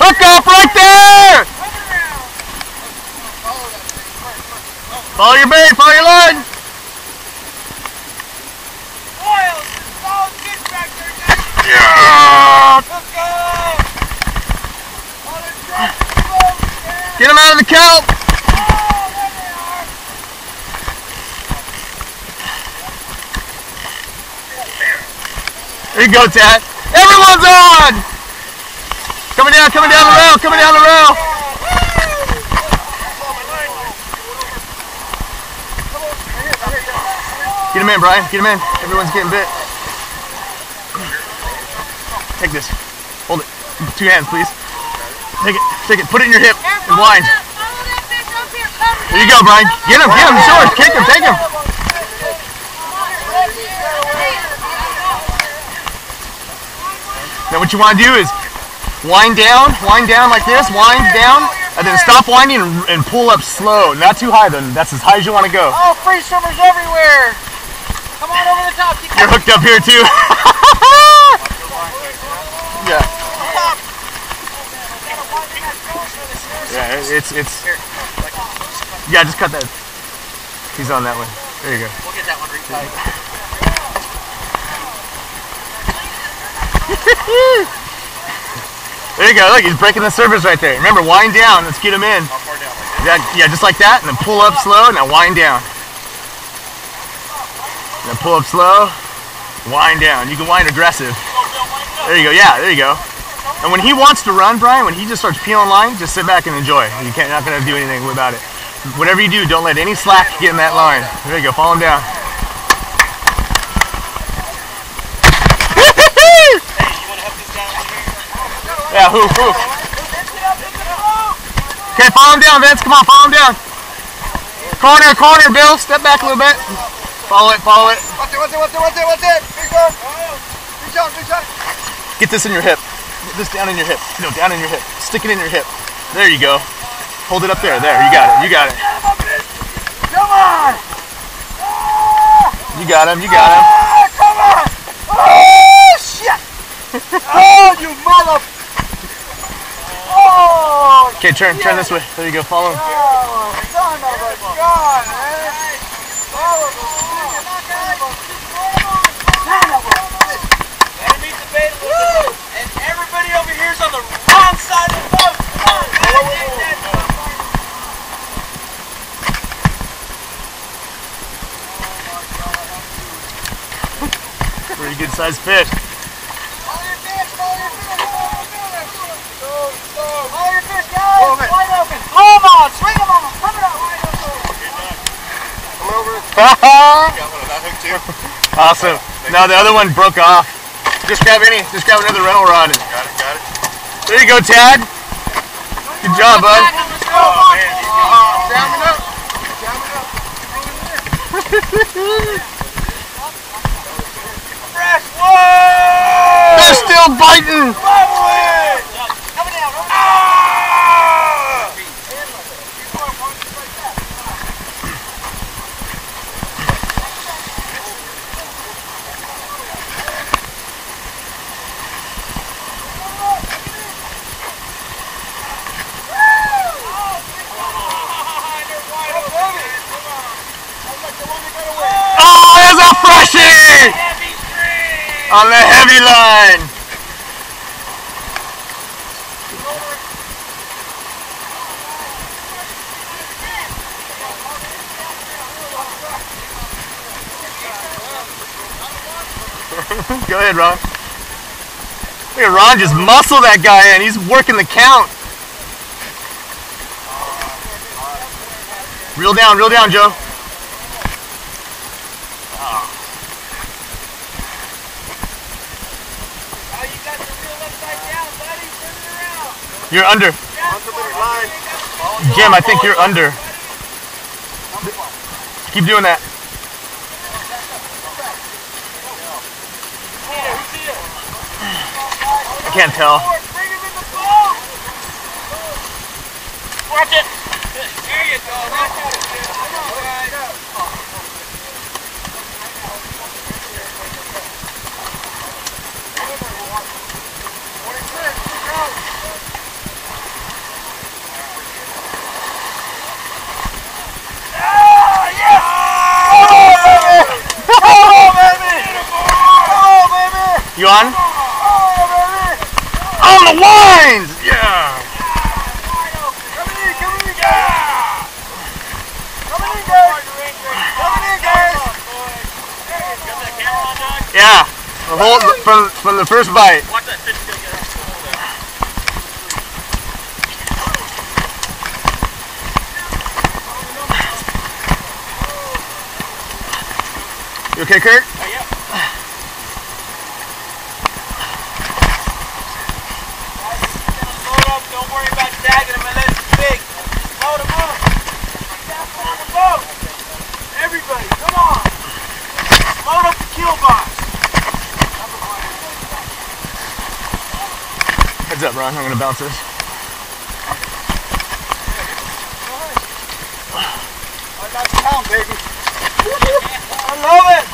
Hook up right there! Follow your bait, follow your line! Yeah! Get him out of the kelp! There you go, Tad. Everyone's on! Coming down the rail, coming down the rail! Get him in, Brian, get him in. Everyone's getting bit. Take this. Hold it. 2 hands, please. Take it. Put it in your hip and wind. There you go, Brian. Get him, short. Kick him, take him. Now what you want to do is wind down like this, wind down, and then stop winding and pull up slow. Not too high, then. That's as high as you want to go. Oh, free swimmers everywhere. Come on over the top. You're hooked up here, too. Yeah. Yeah, it's. Yeah, just cut that. He's on that one. There you go. We'll get that one retied. There you go. Look, he's breaking the surface right there. Remember, wind down. Let's get him in. How far down? Like yeah, just like that, and then pull up slow. Now wind down. Then pull up slow. Wind down. You can wind aggressive. There you go. Yeah, there you go. And when he wants to run, Brian, when he just starts peeling line, just sit back and enjoy. You're not going to do anything about it. Whatever you do, don't let any slack get in that line. There you go. Follow him down. Yeah, hoof. Okay, follow him down, Vince. Come on, follow him down. Corner, Bill. Step back a little bit. Follow it. What's it? Big shot. Get this in your hip. Get this down in your hip. No, down in your hip. Stick it in your hip. There you go. Hold it up there. There, you got it. Come on! You got him. Come on! Oh, shit! Oh, you mother... Oh! Okay, turn this way. There you go. Follow him. Oh, son of a gun, man! Gotta meet the bait a little bit. And everybody over here is on the wrong side of the boat. Pretty good sized fish. Follow your fish, guys! Wide open! Hold on! Swing them on them! Come it up! Come over. Got one on that hook too. Awesome. No, the other one broke off. Just grab another rental rod. Got it. There you go, Tad. Good job, bud. Oh, man. Jamming up. Fresh! Whoa! They're still biting. Coming down. Oh, there's a freshie on the heavy line. Go ahead, Ron. Look at Ron just muscle that guy in. He's working the count. Reel down, Joe. You're under. Jim, I think you're under. Keep doing that. I can't tell. Watch it. There you go. You on? On the lines! Yeah! Yeah, the whole, from the first bite. Watch that fish go get up. You okay, Kurt? Yeah. Load up, don't worry about tagging him unless it's big. Load him up. Load him up. Everybody, come on. Load up the kill box. Heads up, Ron. I'm going to bounce this. I got the pound, baby. I love it.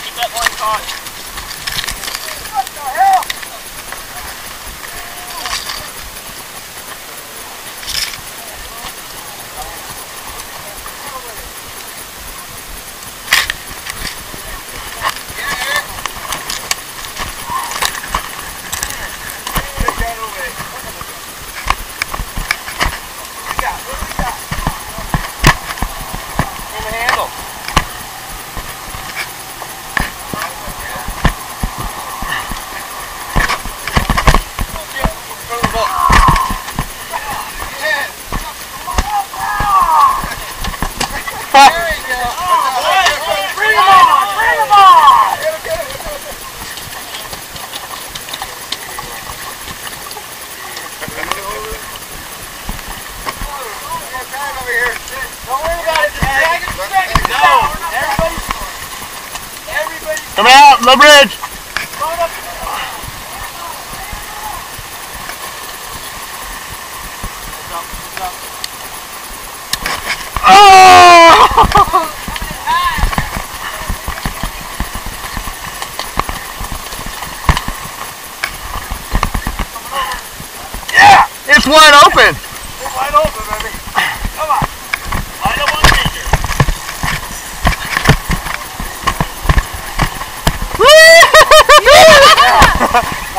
Keep that line taut. Coming out, low bridge. Oh! Yeah, it's wide open. It's wide open, baby. Come on. I don't want danger.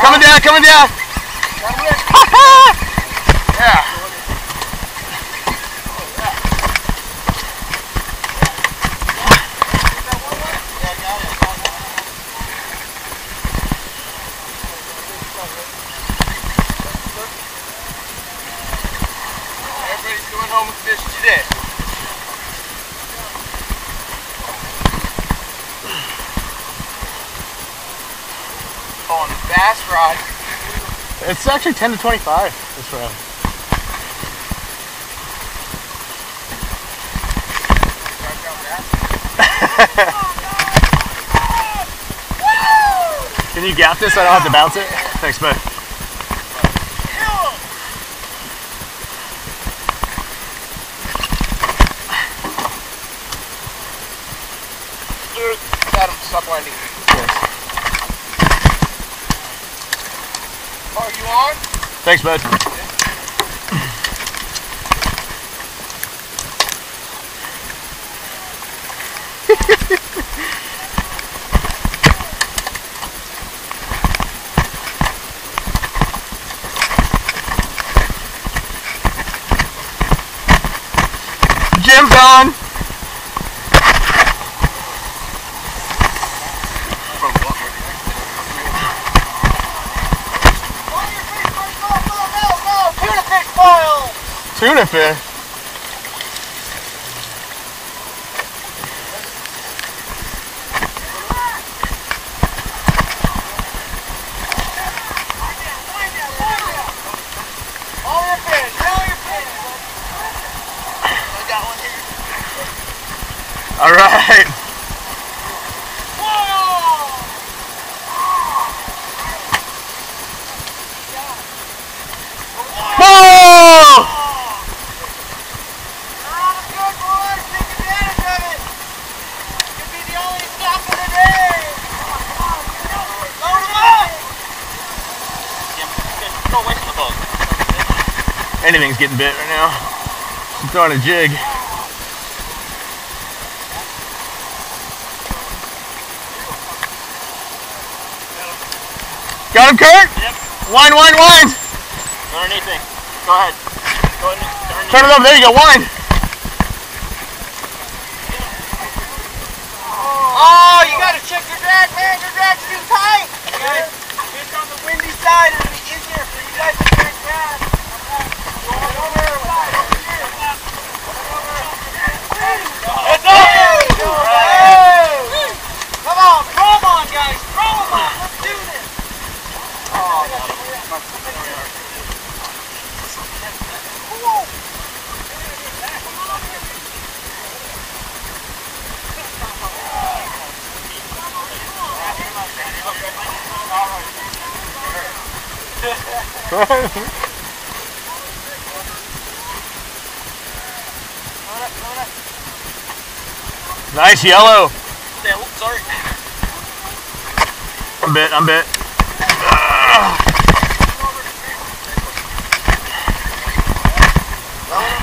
Coming down, coming down. Yeah. Everybody's going home with fish today. On the bass rod. It's actually 10 to 25 this round. Can you gap this so I don't have to bounce it? Thanks, bud. Got him suck landing. Are you on? Thanks, bud. Jim's on. Tuna fish. All your fins, all your fins. I got one here. All right. Whoa! You're on a good boy. Take advantage of it. Could be the only stop of the day. bug. Anything's getting bit right now. I'm throwing a jig. Got him, Kurt? Yep. Wind, wind, wind. Underneath me. Go ahead. Go ahead. Turn it over. There you go. Wind. Oh, you gotta check your drag, man. Your drag's too tight. Okay. It's on the windy side. It'll be easier for you guys to drag down. Let's go! Come on, throw 'em on, guys. Throw 'em on. Let's do this. Nice yellow. Sorry. I'm bit. I'm bit.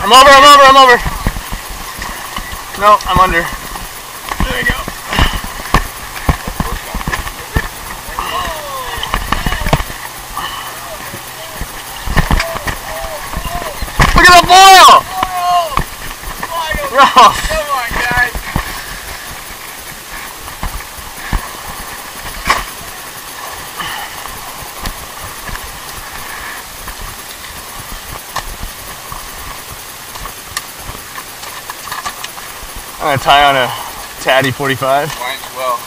I'm over. I'm over. I'm over. No, I'm under. There you go. Look at the boil! Come on, guys. I'm gonna tie on a Tatty 45. Might as well.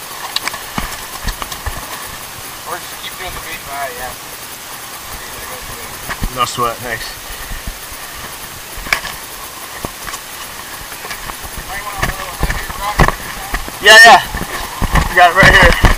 Or just keep doing the bait. Yeah. No sweat, thanks. Might want a little heavier rock. Yeah, yeah. Got it right here.